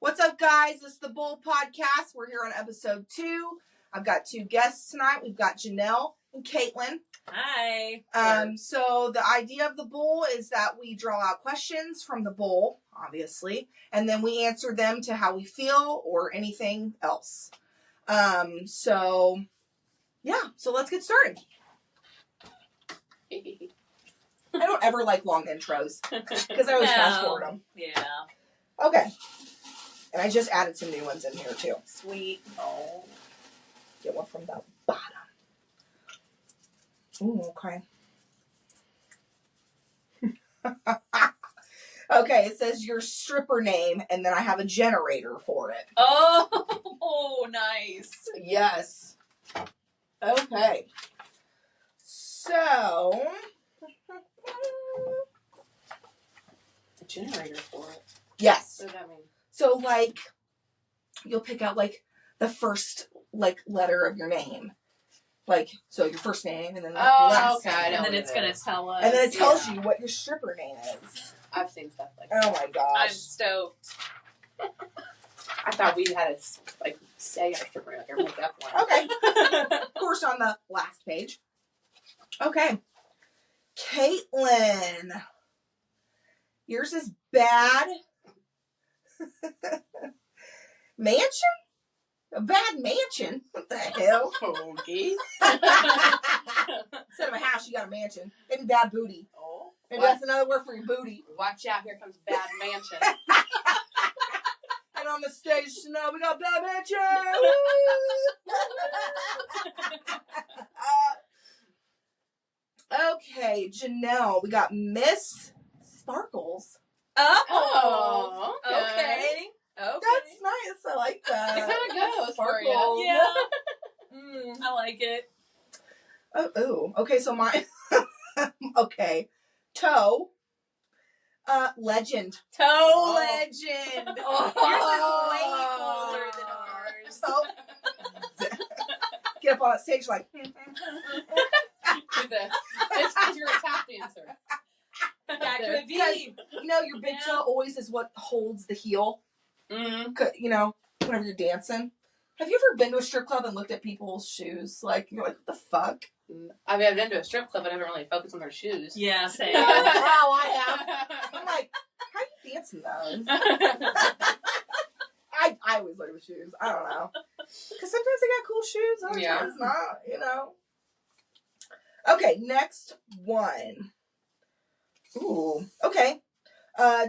What's up, guys? This is the Bull Podcast. We're here on episode 2. I've got 2 guests tonight. We've got Janell and Kaitlyn. Hi. So the idea of the Bull is that we draw out questions from the Bull, obviously, and then we answer them to how we feel or anything else. So let's get started. I don't ever like long intros because I always fast forward them. Yeah. Okay. And I just added some new ones in here too. Sweet. Oh. Get one from the bottom. Ooh, okay. Okay, it says your stripper name, and then I have a generator for it. Oh, nice. Yes. Okay. So. A generator for it. Yes. What does that mean? So, like, you'll pick out, like, the first, like, letter of your name. Like, so your first name, and then the last okay. name. And then it's going to tell us. And then it tells you what your stripper name is. I've seen stuff like that. Oh, my gosh. I'm stoked. I thought we had to, say our stripper name, or make up one. Okay. Of course, on the last page. Okay. Kaitlyn. Yours is bad. Mansion? A bad mansion? What the hell? Okay. Instead of a house, you got a mansion. Maybe bad booty. Oh. Maybe that's another word for your booty. Watch out, here comes Bad Mansion. And on the stage tonight, we got bad mansion. Okay, Janell, we got Miss Sparkles. Oh. Okay. That's nice. I like that. It kind of goes for you. Sparkles. Yeah. I like it. Oh, okay, so my... okay. Toe. Legend. Toe legend. Oh. Yours is way cooler than ours. So, get up on that stage like... It's because you're a tap dancer. Back to a V. You know, your big toe always is what holds the heel. Mm-hmm. You know, whenever you're dancing. Have you ever been to a strip club and looked at people's shoes? Like, you're like, what the fuck? I mean, I've been to a strip club, but I haven't really focused on their shoes. Yeah, same. Wow, I have. I'm like, how are you dancing those? I always look at the shoes. I don't know. Because sometimes they got cool shoes, other times not, you know. Okay, next one. Ooh, okay.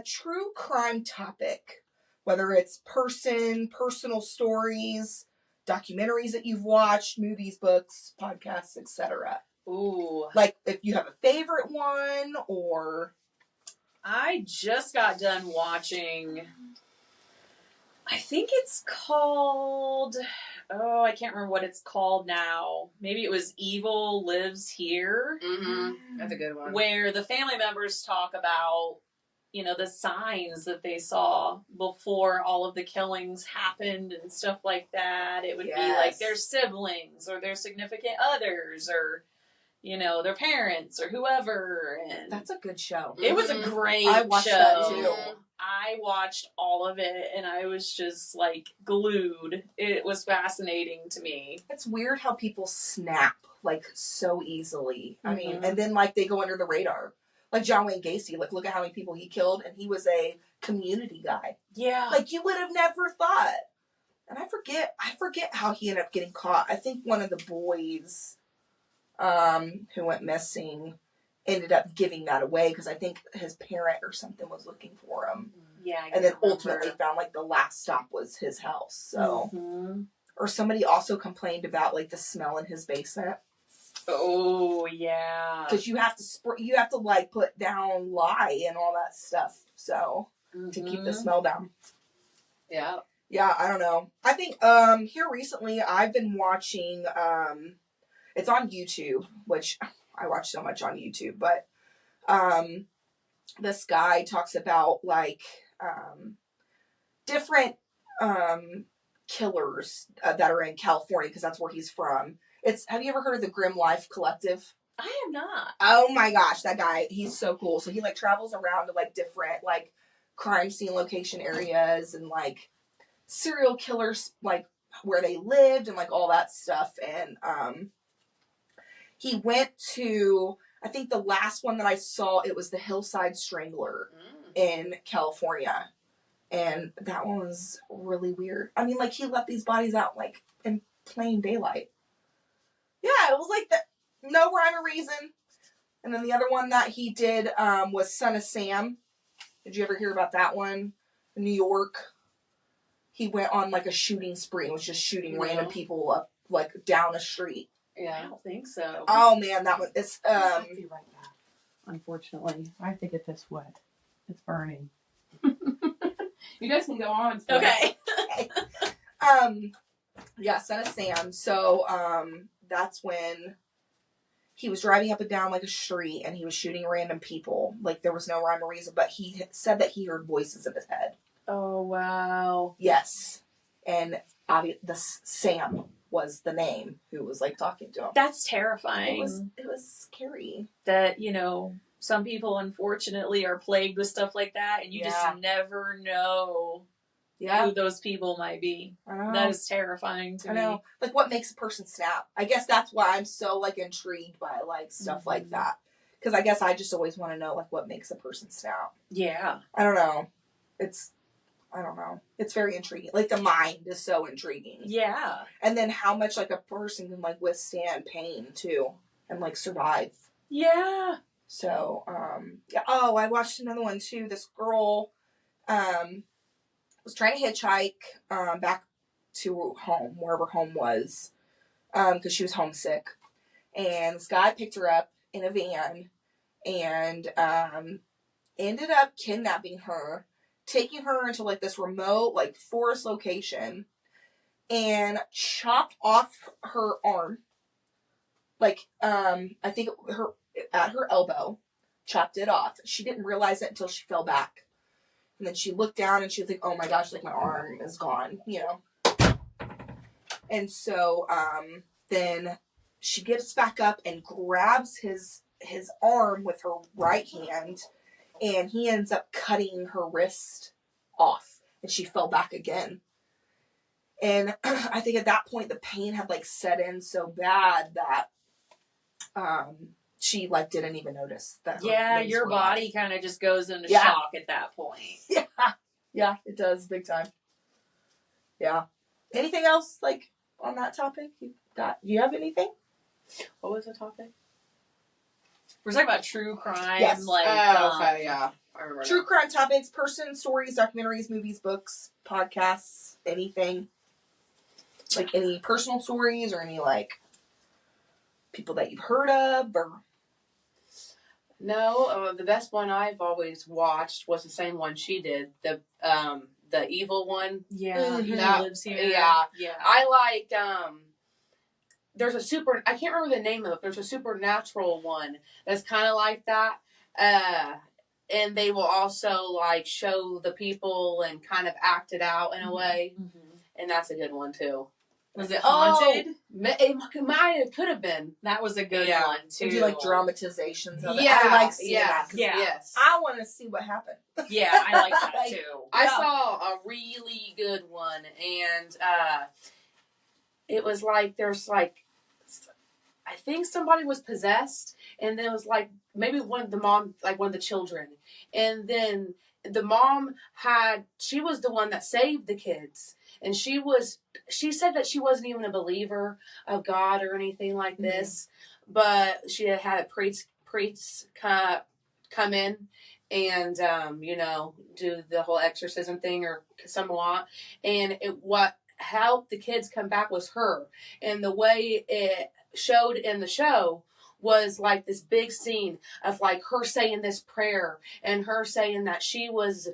True crime topic. Whether it's personal stories, documentaries that you've watched, movies, books, podcasts, etc. Ooh. Like, if you have a favorite one, or... I just got done watching... I think it's called... Oh, I can't remember what it's called now. Maybe it was Evil Lives Here. Mm-hmm. That's a good one. Where the family members talk about, you know, the signs that they saw before all of the killings happened and stuff like that. It would be like their siblings or their significant others or, you know, their parents or whoever. And That's a good show. it was a great I watched show. that too. I watched all of it and I was just like glued. It was fascinating to me. It's weird how people snap like so easily. I mean, Mhm. and then like they go under the radar. Like John Wayne Gacy, like look at how many people he killed, and he was a community guy. Yeah. Like you would have never thought. And I forget how he ended up getting caught. I think one of the boys who went missing ended up giving that away because I think his parent or something was looking for him. Yeah. And then ultimately found like the last stop was his house. So, or somebody also complained about like the smell in his basement. Oh yeah. Because you have to like put down lye and all that stuff. So to keep the smell down. Yeah. Yeah, I don't know. I think here recently I've been watching it's on YouTube, which I watch so much on YouTube, but this guy talks about like different killers that are in California because that's where he's from. Have you ever heard of the Grim Life Collective? I have not. Oh my gosh, that guy, he's so cool. So he like travels around to like different like crime scene location areas and like serial killers, like, where they lived and, like, all that stuff. And he went to, I think the last one that I saw, it was the Hillside Strangler in California. And that one was really weird. I mean, like, he left these bodies out, like, in plain daylight. Yeah, it was like that. No rhyme or reason. And then the other one that he did was Son of Sam. Did you ever hear about that one? In New York. He went on, like, a shooting spree and was just shooting random people up, like, down a street. Yeah, I don't think so. Oh, man, that one. It's, I'll be right back. Unfortunately, I have to get this wet. It's burning. You guys can go on. So. Okay. Yeah, Son of Sam. So, that's when he was driving up and down, like, a street, and he was shooting random people. Like, there was no rhyme or reason, but he said that he heard voices in his head. Oh, wow. Yes. And the Sam was the name who was, like, talking to him. That's terrifying. It was scary. That, you know, some people, unfortunately, are plagued with stuff like that, and you just never know who those people might be. I know. That is terrifying to me. I know. Like, what makes a person snap? I guess that's why I'm so, like, intrigued by, like, stuff like that. Because I guess I just always want to know, like, what makes a person snap. Yeah. I don't know. I don't know. It's very intriguing. Like, the mind is so intriguing. Yeah. And then how much, like, a person can, like, withstand pain, too. And, like, survive. Yeah. So, yeah. Oh, I watched another one, too. This girl, was trying to hitchhike, back to home, wherever home was. Because she was homesick. And this guy picked her up in a van. And, ended up kidnapping her. Taking her into, like, this remote, like, forest location. And chopped off her arm. Like, I think at her elbow. Chopped it off. She didn't realize it until she fell back. And then she looked down and she was like, oh my gosh, like, my arm is gone, you know. And so, then she gets back up and grabs his arm with her right hand. And he ends up cutting her wrist off. And she fell back again. And I think at that point, the pain had, like, set in so bad that she, like, didn't even notice that. Yeah, your body kind of just goes into shock at that point. Yeah. Yeah, it does. Big time. Yeah. Anything else, like, on that topic? Do you have anything? What was the topic? We're talking about true crime. Yes. Like, okay, yeah. I remember true crime topics, person stories, documentaries, movies, books, podcasts, anything. Like, any personal stories or any, like, people that you've heard of or... No, the best one I've always watched was the same one she did. The evil one. Yeah. Mm-hmm. That lives here. Yeah. Yeah. I like, there's I can't remember the name of it. There's a supernatural one that's kind of like that. And they will also, like, show the people and kind of act it out in a way. Mm-hmm. And that's a good one, too. Was it haunted? It could have been. That was a good one, too. Did you like dramatizations of it? Yeah. I like seeing that. Yes. I want to see what happened. Yeah, I like that, too. I saw a really good one, and it was like, there's, like, I think somebody was possessed, and then it was like maybe one of the children, and then the mom she was the one that saved the kids, and she said that she wasn't even a believer of God or anything like this, but she had a priest come in and do the whole exorcism thing or somewhat, and what helped the kids come back was her, and the way it showed in the show was like this big scene of like her saying this prayer and her saying that she was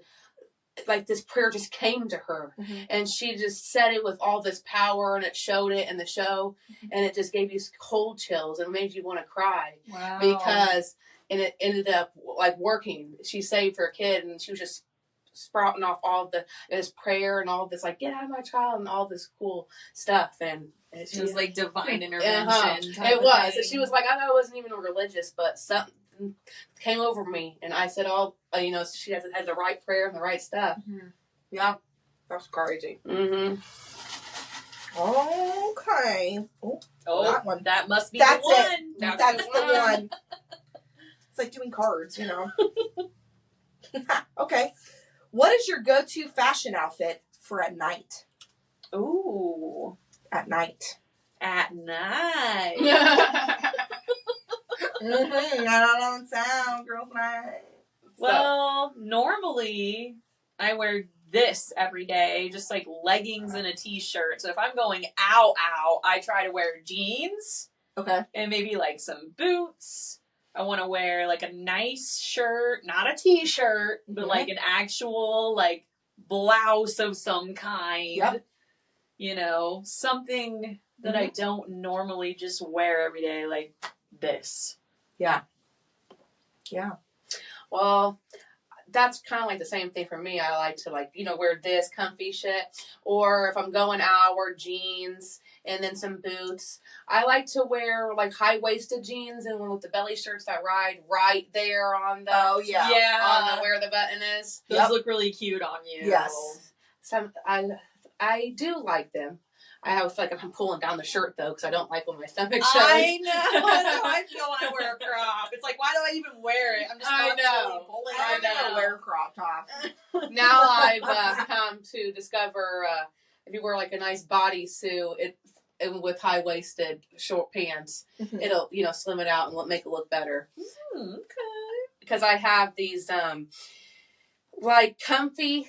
like, this prayer just came to her, and she just said it with all this power, and it showed it in the show, and it just gave you cold chills and made you want to cry. Wow. And it ended up like working. She saved her kid, and she was just sprouting off all this prayer and all this, like, get out of my child and all this cool stuff, and it was like divine intervention. It was. And she was like, I wasn't even religious, but something came over me, and I said, she had the right prayer and the right stuff. Yeah. That's crazy. Mm-hmm. Okay. Oh, that one. That must be That's the one. it. That's the one. It's like doing cards, Okay. What is your go-to fashion outfit for at night? Ooh. At night. At night. I don't know the sound, girls' night. Well, normally I wear this every day, just like leggings and a t-shirt. So if I'm going out, I try to wear jeans. Okay. And maybe like some boots. I want to wear like a nice shirt, not a t-shirt, but like an actual like blouse of some kind. Yep. Something that I don't normally just wear every day, like this. Yeah. Yeah. Well, that's kind of like the same thing for me. I like to wear this comfy shit. Or if I'm going out, I wear jeans and then some boots. I like to wear like high-waisted jeans and with the belly shirts that ride right there on the on where the button is. Those look really cute on you. Yes. I do like them. I always feel like I'm pulling down the shirt though because I don't like when my stomach shows. I know. That's how I feel when I wear a crop. It's like, why do I even wear it? I'm just I not know. pulling I it never down. wear a crop top. Now I've come to discover if you wear like a nice bodysuit and with high-waisted short pants, it'll slim it out and make it look better. Okay. Because I have these like comfy,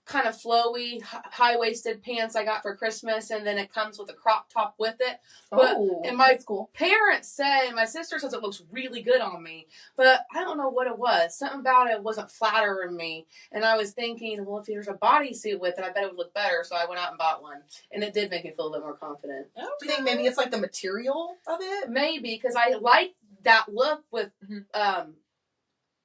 kind of flowy, high-waisted pants I got for Christmas, and then it comes with a crop top with it. But and my cool. parents say, my sister says it looks really good on me, but I don't know what it was. Something about it wasn't flattering me, and I was thinking, well, if there's a bodysuit with it, I bet it would look better. So I went out and bought one, and it did make me feel a bit more confident. Okay. Do you think maybe it's like the material of it? Maybe because I like that look with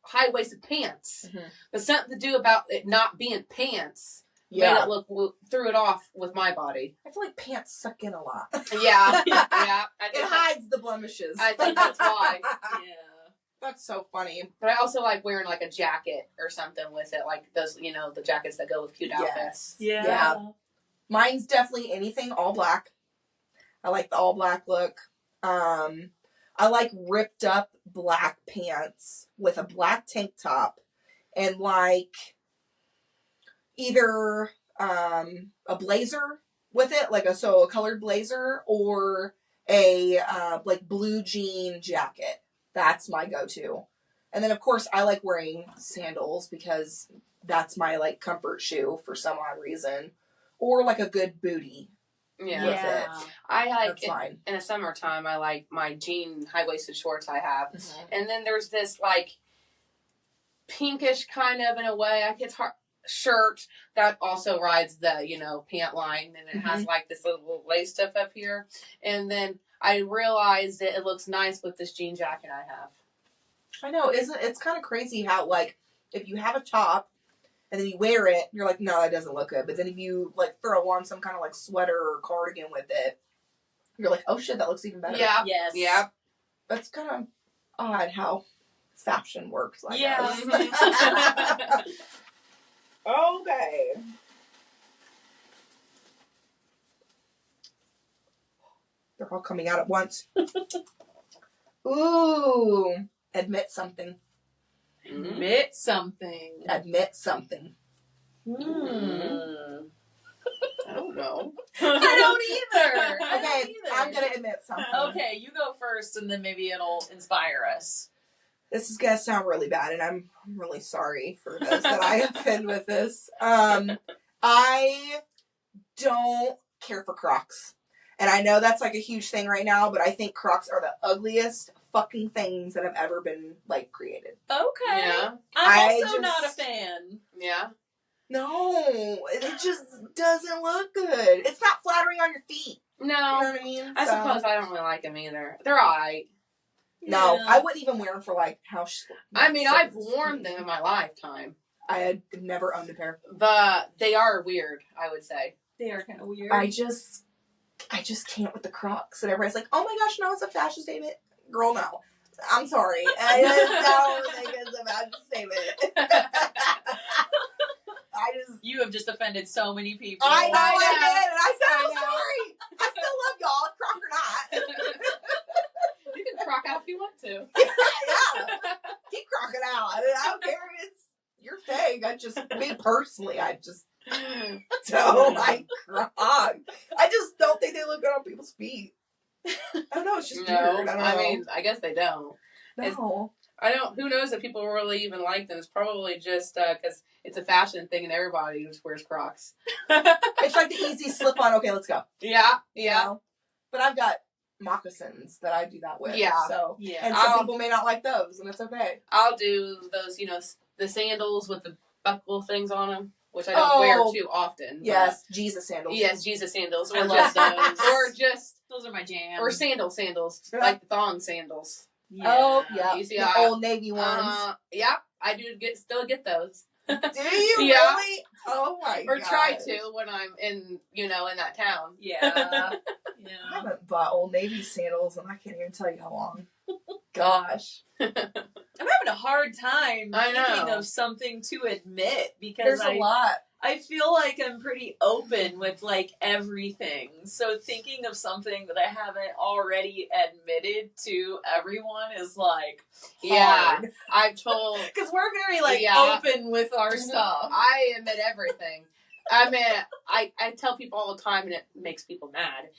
high-waisted pants, but something to do about it not being pants. Yeah. Made it look, threw it off with my body. I feel like pants suck in a lot. Yeah. It It hides the blemishes. I think that's why. Yeah. That's so funny. But I also like wearing like a jacket or something with it, like those, the jackets that go with cute outfits. Yeah. Mine's definitely anything all black. I like the all black look. I like ripped up black pants with a black tank top and like either a blazer with it, like a colored blazer, or a like blue jean jacket. That's my go-to. And then of course I like wearing sandals because that's my like comfort shoe for some odd reason, or like a good booty. Yeah. With it. I like That's fine. in the summertime. I like my jean high-waisted shorts I have, and then there's this like pinkish kind of in a way. It's hard shirt that also rides the pant line, and it has like this little lace stuff up here. And then I realized that it looks nice with this jean jacket I have. I know, it's kind of crazy how like if you have a top and then you wear it, you're like, no, that doesn't look good. But then if you like throw on some kind of like sweater or cardigan with it, you're like, oh shit, that looks even better. Yeah. Yes. Yeah. That's kind of odd how fashion works. I guess. Okay. They're all coming out at once. Ooh. Admit something. Admit something. Admit something. I don't know. I don't either. Okay, I'm going to admit something. Okay, you go first, and then maybe it'll inspire us. This is going to sound really bad, and I'm really sorry for those that I offend with this. I don't care for Crocs. And I know that's like a huge thing right now, but I think Crocs are the ugliest fucking things that have ever been like created. Okay. Yeah. I'm also not a fan. Yeah. No, it just doesn't look good. It's not flattering on your feet. No. You know what I mean? I suppose I don't really like them either. They're alright. No, Yeah. I wouldn't even wear them for like house. I mean, I've worn them in my lifetime. I had never owned a pair. But they are weird, I would say. They are kind of weird. I just can't with the Crocs. And everybody's like, oh my gosh, no, it's a fashion statement. Girl, no. I'm sorry. I just don't think it's a fashion statement. You have just offended so many people. I know I did, and I said, I'm sorry. I still love y'all, crock or not. You can crock out if you want to. Yeah. Keep crocking out. I don't care if it's your thing. Me personally, I just don't like crock. I just don't think they look good on people's feet. I don't know, it's just weird. I mean, I guess they don't. No. Who knows if people really even like them. It's probably just because it's a fashion thing and everybody just wears Crocs. It's like the easy slip on, okay, let's go. Yeah. You know? But I've got moccasins that I do that with. Yeah. So, and some people may not like those, and it's okay. I'll do those, the sandals with the buckle things on them, which I don't wear too often. Yes, Jesus sandals. Yes, Jesus sandals. I love those. Or just... Those are my jam. Or sandals, like the thong sandals. Yeah. Oh, yeah. You see the Old Navy ones. Yeah, I do still get those. Do you really? Oh my god. Or try to when I'm in that town. Yeah. I haven't bought Old Navy sandals and I can't even tell you how long. Gosh. I'm having a hard time thinking of something to admit because there's a lot. I feel like I'm pretty open with like everything. So thinking of something that I haven't already admitted to everyone is like hard. Yeah. I've told because we're very like open with our stuff. I admit everything. I mean, I tell people all the time, and it makes people mad.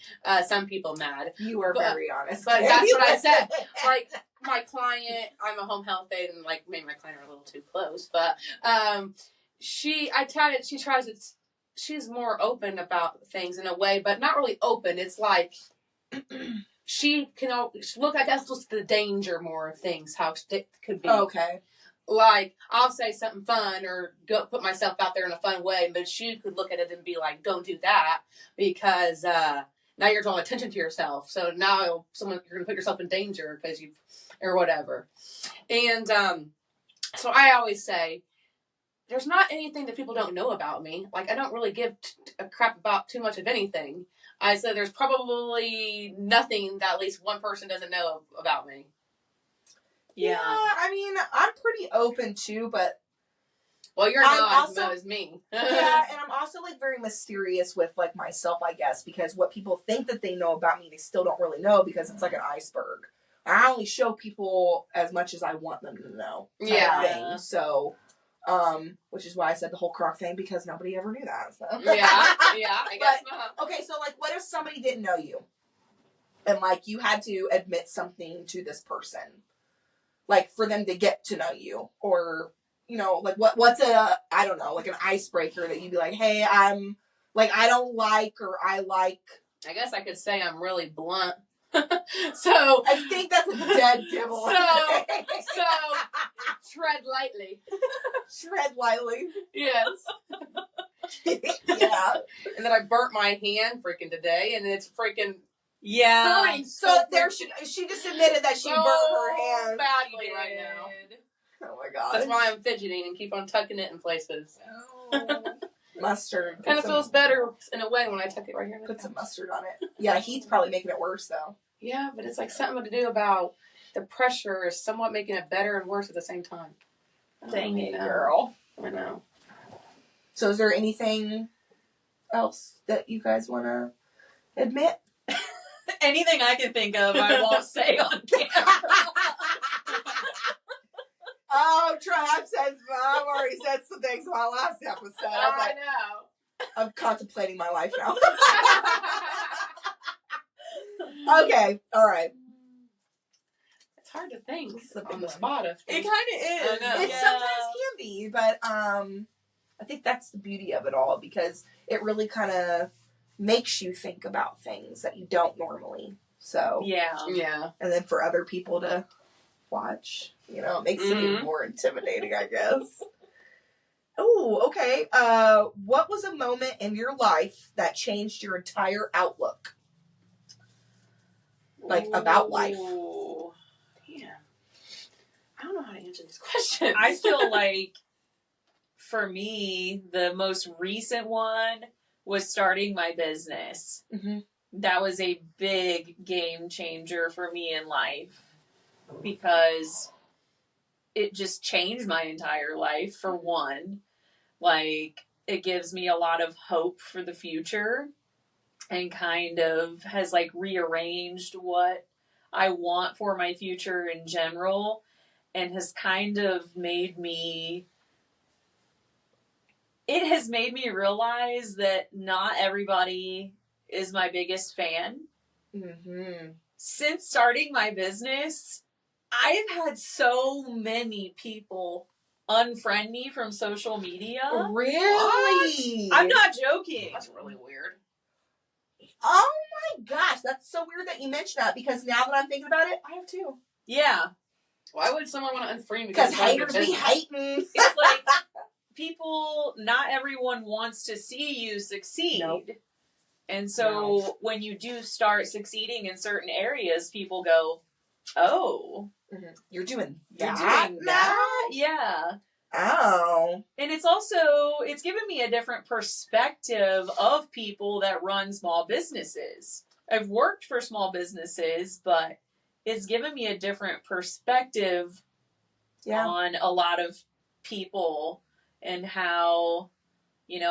Some people mad. You are very honest. But that's what I said. Like my client, I'm a home health aide, and like maybe my client are a little too close, but she's more open about things in a way, but not really open. It's like she can look, I guess, just the danger more of things, how it could be. Okay. Like, I'll say something fun or go put myself out there in a fun way, but she could look at it and be like, don't do that because now you're drawing attention to yourself. So now you're going to put yourself in danger because or whatever. And so I always say, there's not anything that people don't know about me. Like, I don't really give a crap about too much of anything. I said there's probably nothing that at least one person doesn't know about me. Yeah, I mean, I'm pretty open too, but... Well, you're not as me. Yeah, and I'm also, like, very mysterious with, like, myself, I guess, because what people think that they know about me, they still don't really know because it's like an iceberg. I only show people as much as I want them to know. Yeah. So... which is why I said the whole crock thing because nobody ever knew that. So. Yeah, I guess not. Okay, so like, what if somebody didn't know you, and like you had to admit something to this person, like for them to get to know you, or like what's I don't know, like an icebreaker that you'd be like, hey, I'm like I don't like or I like. I guess I could say I'm really blunt. So I think that's a dead giveaway. So tread lightly. Tread lightly. Yes. Yeah. And then I burnt my hand freaking today, and it's freaking burning. So there she just admitted that she burnt her hand badly right now. Oh my god. That's why I'm fidgeting and keep on tucking it in places. Oh. Mustard. Kind of feels better in a way when I tuck it right here. Put some mustard on it. Yeah, heat's probably making it worse though. Yeah, but it's like something to do about the pressure is somewhat making it better and worse at the same time. Dang it, girl. I know. So is there anything else that you guys want to admit? Anything I can think of, I won't say on camera. Oh, I've already said some things in my last episode. I know. I'm contemplating my life now. Okay, all right. It's hard to think on the spot. It kind of is. It sometimes can be, but I think that's the beauty of it all because it really kind of makes you think about things that you don't normally. So yeah. And then for other people to watch, it makes it even more intimidating, I guess. Oh, okay. What was a moment in your life that changed your entire outlook? Like, about life. Damn. I don't know how to answer this question. I feel like, for me, the most recent one was starting my business. Mm-hmm. That was a big game changer for me in life. Because it just changed my entire life, for one. Like, it gives me a lot of hope for the future and kind of has like rearranged what I want for my future in general, and has kind of made me, it has made me realize that not everybody is my biggest fan. Mm-hmm. Since starting my business, I have had so many people unfriend me from social media. Really? What? I'm not joking. That's really weird. Oh my gosh, that's so weird that you mentioned that, because now that I'm thinking about it, I have too. Yeah. Why would someone want to unfriend me? Because haters be hating. It's like, people, not everyone wants to see you succeed. Nope. And so when you do start succeeding in certain areas, people go, oh. Mm-hmm. You're doing that? Yeah. Oh. And it's also, it's given me a different perspective of people that run small businesses. I've worked for small businesses, but it's given me a different perspective on a lot of people and how,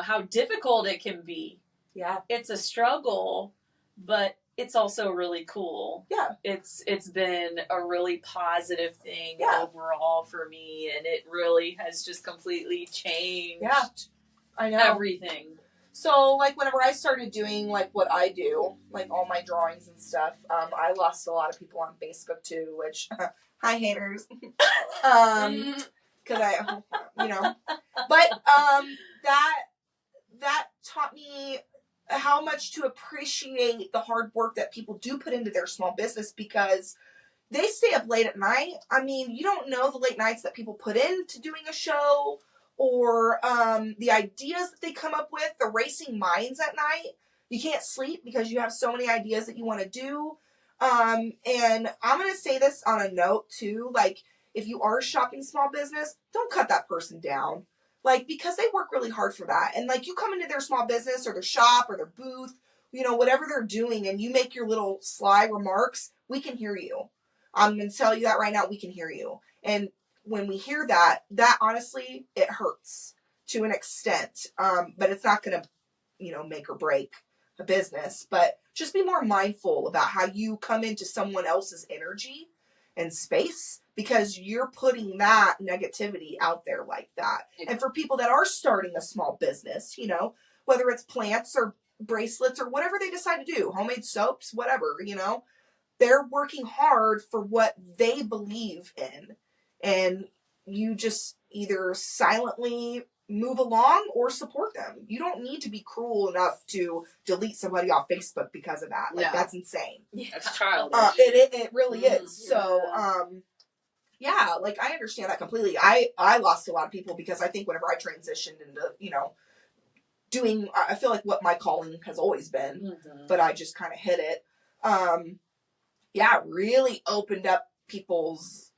how difficult it can be. Yeah. It's a struggle, but it's also really cool. Yeah. It's been a really positive thing overall for me, and it really has just completely changed I know. everything. So, like, whenever I started doing, like, what I do, like, all my drawings and stuff, I lost a lot of people on Facebook, too, which, hi, haters. Because I, but, that taught me how much to appreciate the hard work that people do put into their small business, because they stay up late at night. I mean, you don't know the late nights that people put into doing a show, or the ideas that they come up with, the racing minds at night. You can't sleep because you have so many ideas that you want to do. And I'm going to say this on a note too, like, if you are shopping small business, don't cut that person down. Like, because they work really hard for that. And, like, you come into their small business or their shop or their booth, whatever they're doing, and you make your little sly remarks, we can hear you. I'm going to tell you that right now, we can hear you. And when we hear that honestly, it hurts to an extent. But it's not going to, make or break a business. But just be more mindful about how you come into someone else's energy and space, because you're putting that negativity out there like that. And for people that are starting a small business, whether it's plants or bracelets or whatever they decide to do, homemade soaps, whatever, they're working hard for what they believe in. And you just either silently move along or support them. You don't need to be cruel enough to delete somebody off Facebook because of that. Like, that's insane. That's childish. It really is. So, like, I understand that completely. I lost a lot of people because I think whenever I transitioned into, doing, I feel like what my calling has always been, but I just kind of hit it. It really opened up people's,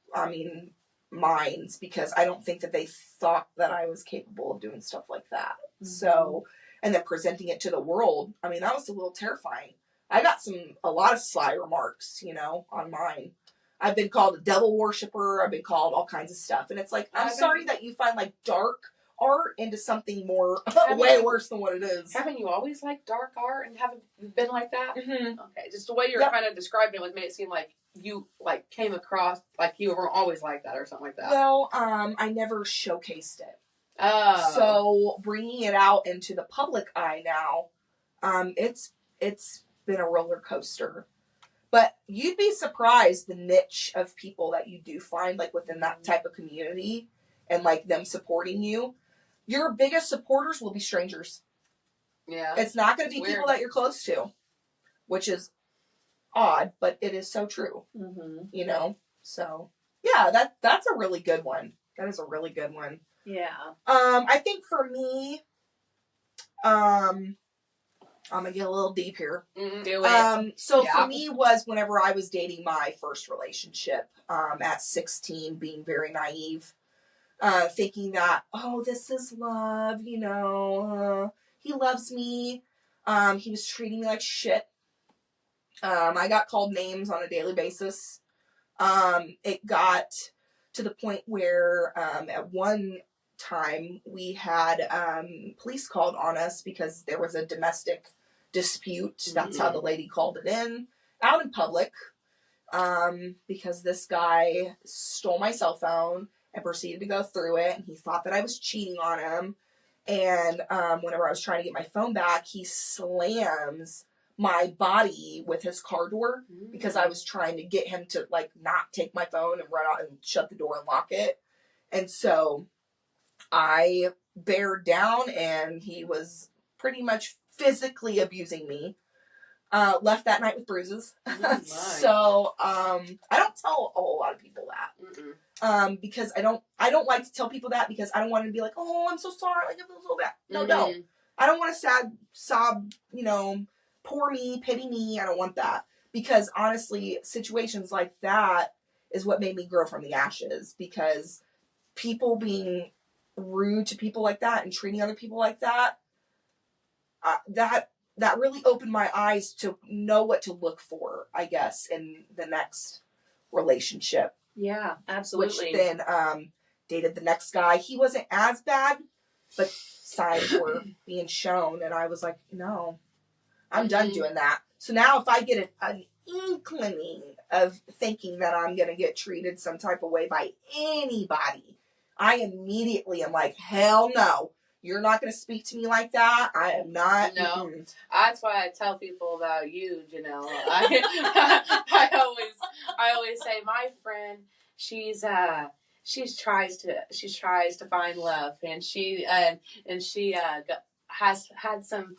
minds, because I don't think that they thought that I was capable of doing stuff like that. So, and then presenting it to the world, that was a little terrifying. I got a lot of sly remarks, on mine. I've been called a devil worshiper. I've been called all kinds of stuff. And it's like, I'm sorry that you find, like, dark art into something more, way worse than what it is. Haven't you always liked dark art and haven't been like that? Mm-hmm. Okay, just the way you're kind of describing it made it seem like you, like, came across, like, you were always like that or something like that. Well, I never showcased it. Oh. So, bringing it out into the public eye now, it's been a roller coaster. But you'd be surprised the niche of people that you do find, like, within that type of community, and, like, them supporting you. Your biggest supporters will be strangers. Yeah. It's not going to be people that you're close to, which is odd, but it is so true. Mm-hmm. So, yeah, that's a really good one. That is a really good one. Yeah. I think for me, I'm going to get a little deep here. Do it. So for me was whenever I was dating my first relationship, at 16, being very naive, thinking that, oh, this is love, he loves me. He was treating me like shit. I got called names on a daily basis. It got to the point where, at one time we had police called on us because there was a domestic dispute. That's how the lady called it in, out in public, because this guy stole my cell phone and proceeded to go through it, and he thought that I was cheating on him. And whenever I was trying to get my phone back, he slams my body with his car door because I was trying to get him to, like, not take my phone and run out and shut the door and lock it. And so I bared down, and he was pretty much physically abusing me. Left that night with bruises. Nice. So I don't tell a whole lot of people that. Because I don't like to tell people that because I don't want to be like, oh, I'm so sorry, like I feel so bad. No, don't. I don't want to sob, poor me, pity me. I don't want that. Because honestly, situations like that is what made me grow from the ashes. Because people being rude to people like that and treating other people like that, that really opened my eyes to know what to look for, I guess, in the next relationship. Yeah, absolutely. Which then dated the next guy. He wasn't as bad, but signs were being shown, and I was like, no, I'm done doing that. So now if I get an inkling of thinking that I'm going to get treated some type of way by anybody, I immediately am like, hell no. You're not going to speak to me like that. I am not. No. That's why I tell people about you, Janell. I always say my friend, she tries to find love, and she has had some,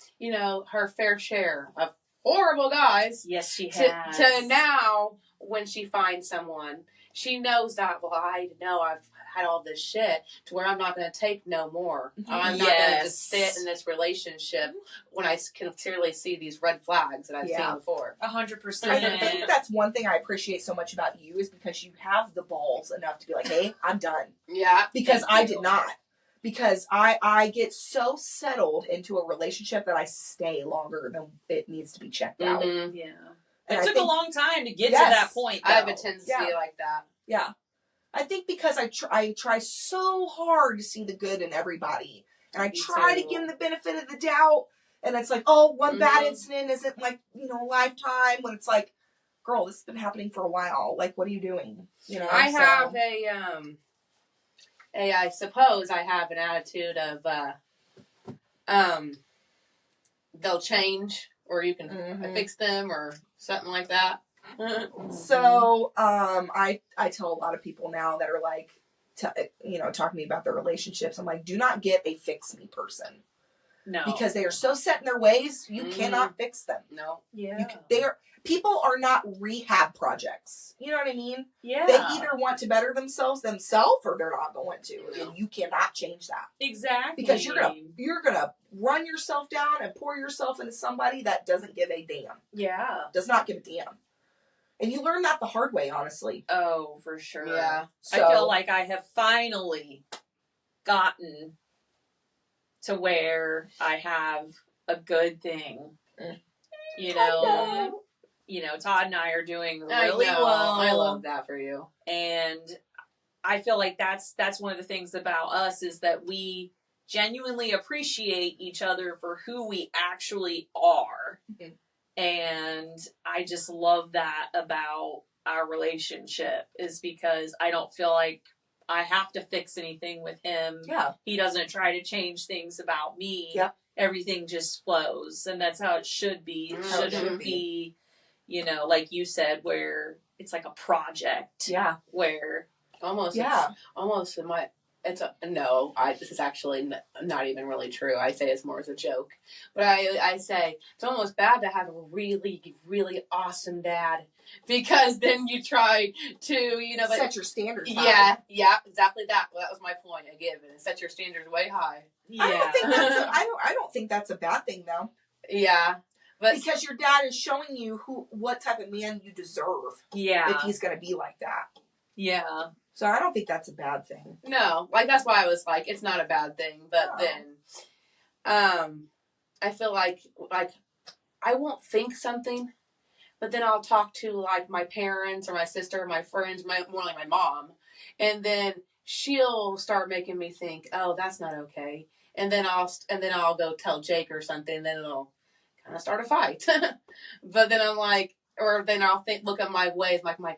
her fair share of horrible guys. Yes, she has. To now, when she finds someone, she knows that, well, I know I've had all this shit to where I'm not going to take no more. I'm not going to just sit in this relationship when I can clearly see these red flags that I've seen before. 100%. I think that's one thing I appreciate so much about you is because you have the balls enough to be like, hey, I'm done. Yeah. Because I did not. Because I get so settled into a relationship that I stay longer than it needs to be checked out. Yeah. And it took a long time to get to that point, though. I have a tendency like that. Yeah. I think because I try so hard to see the good in everybody. And I try to give them the benefit of the doubt. And it's like, oh, one bad incident isn't like, a lifetime. When it's like, girl, this has been happening for a while. Like, what are you doing? I have I suppose I have an attitude of, they'll change or you can fix them or something like that. So, I tell a lot of people now that are like, talking to me about their relationships. I'm like, do not get a fix me person. No. Because they are so set in their ways, you cannot fix them. No. Yeah. People are not rehab projects. You know what I mean? Yeah. They either want to better themselves or they're not going to. No. And you cannot change that. Exactly. Because you're gonna run yourself down and pour yourself into somebody that doesn't give a damn. Yeah. Does not give a damn. And you learn that the hard way, honestly. Oh, for sure. Yeah. So, I feel like I have finally gotten to where I have a good thing. Todd and I are doing really well. I love that for you. And I feel like that's one of the things about us is that we genuinely appreciate each other for who we actually are. And I just love that about our relationship is because I don't feel like I have to fix anything with him. Yeah. He doesn't try to change things about me. Yeah. Everything just flows. And that's how it should be. It shouldn't be, like you said, where it's like a project. Yeah. Where almost this is actually not even really true. I say it's more as a joke. But I say it's almost bad to have a really, really awesome dad because then you try to, set your standards high. Yeah, exactly that. Well, that was my point I give. And set your standards way high. Yeah. I don't think that's a bad thing, though. Yeah. But because your dad is showing you what type of man you deserve. Yeah. If he's going to be like that. Yeah. So I don't think that's a bad thing. No, that's why I was like, it's not a bad thing. But then, I feel like I won't think something, but then I'll talk to like my parents or my sister or my friends, more like my mom, and then she'll start making me think, oh, that's not okay. And then I'll go tell Jake or something, and then it'll kind of start a fight. But then I'm like, or then I'll look at my ways, like my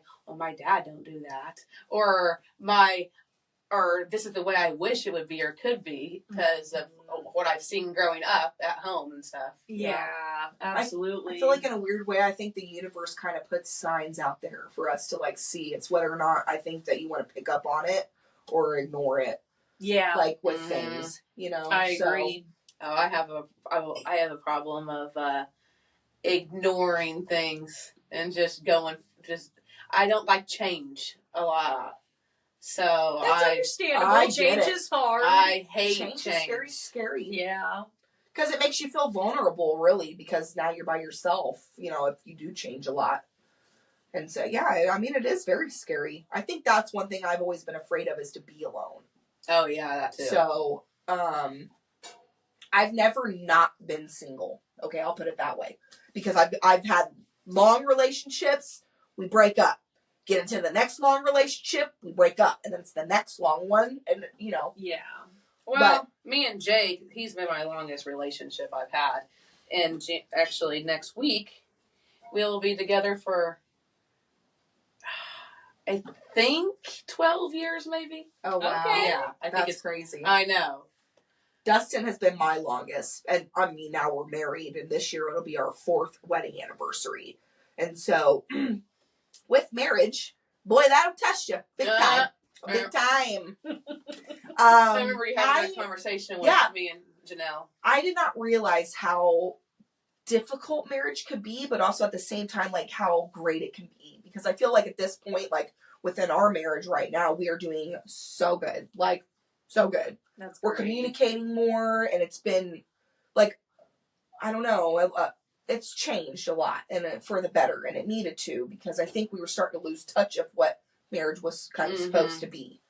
dad don't do that, or this is the way I wish it would be or could be because of what I've seen growing up at home and stuff. Yeah, absolutely. I feel like in a weird way, I think the universe kind of puts signs out there for us to like see. It's whether or not I think that you want to pick up on it or ignore it. Yeah, like with things, I agree. Oh, I have a problem of ignoring things and just I don't like change a lot. So that's understandable. Change is hard. I hate change. Is very scary. Yeah. Because it makes you feel vulnerable, really, because now you're by yourself, if you do change a lot. And so, yeah, I mean, it is very scary. I think that's one thing I've always been afraid of is to be alone. Oh, yeah, that too. So, I've never not been single. Okay, I'll put it that way. Because I've had long relationships, we break up. Get into the next long relationship, we break up. And then it's the next long one, and, Yeah. Well, me and Jake, he's been my longest relationship I've had. And actually, next week, we'll be together for, I think, 12 years, maybe. Oh, wow. Okay. Yeah, I think it's crazy. I know. Dustin has been my longest. And, I mean, now we're married, and this year it'll be our 4th wedding anniversary. And so, with marriage, boy, that'll test you. Big time. Big time. I remember you having that conversation with me and Janell. I did not realize how difficult marriage could be, but also at the same time, like, how great it can be. Because I feel like at this point, like, within our marriage right now, we are doing so good. Like, so good. That's We're communicating more, and it's been, like, I don't know, it's changed a lot, and for the better, and it needed to, because I think we were starting to lose touch of what marriage was kind of supposed to be.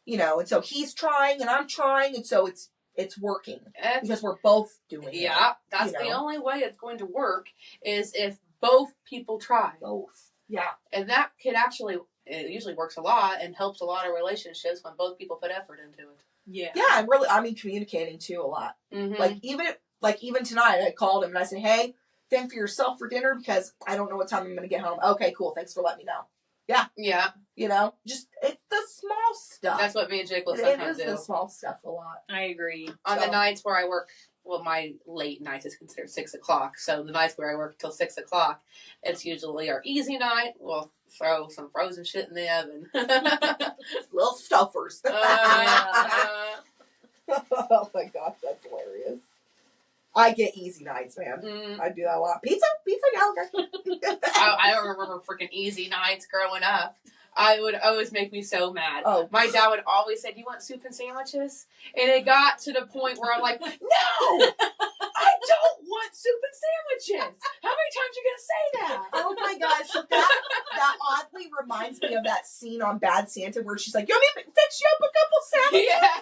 And so he's trying, and I'm trying, and so it's working. Because we're both doing it. Yeah, that's the only way it's going to work, is if both people try. Both. Yeah. And that could actually, it usually works a lot and helps a lot of relationships when both people put effort into it. Yeah. Yeah, and really, I mean, communicating too a lot. Mm-hmm. Even tonight, I called him and I said, hey, think for yourself for dinner because I don't know what time I'm going to get home. Okay, cool. Thanks for letting me know. Yeah. Yeah. Just, it's the small stuff. That's what me and Jake will sometimes do. It is the small stuff a lot. I agree. On the nights where I work, well, my late nights is considered 6 o'clock. So the nights where I work till 6 o'clock, it's usually our easy night. We'll throw some frozen shit in the oven. Little stuffers. Oh my gosh, that's hilarious. I get easy nights, man. I do that a lot. Pizza, yeah, okay. I don't remember freaking easy nights growing up. I would always make me so mad. Oh. My dad would always say, do you want soup and sandwiches? And it got to the point where I'm like, no! I don't want soup and sandwiches! How many times are you going to say that? Oh my gosh, so that oddly reminds me of that scene on Bad Santa where she's like, you want me to fix you up a couple sandwiches? Yes.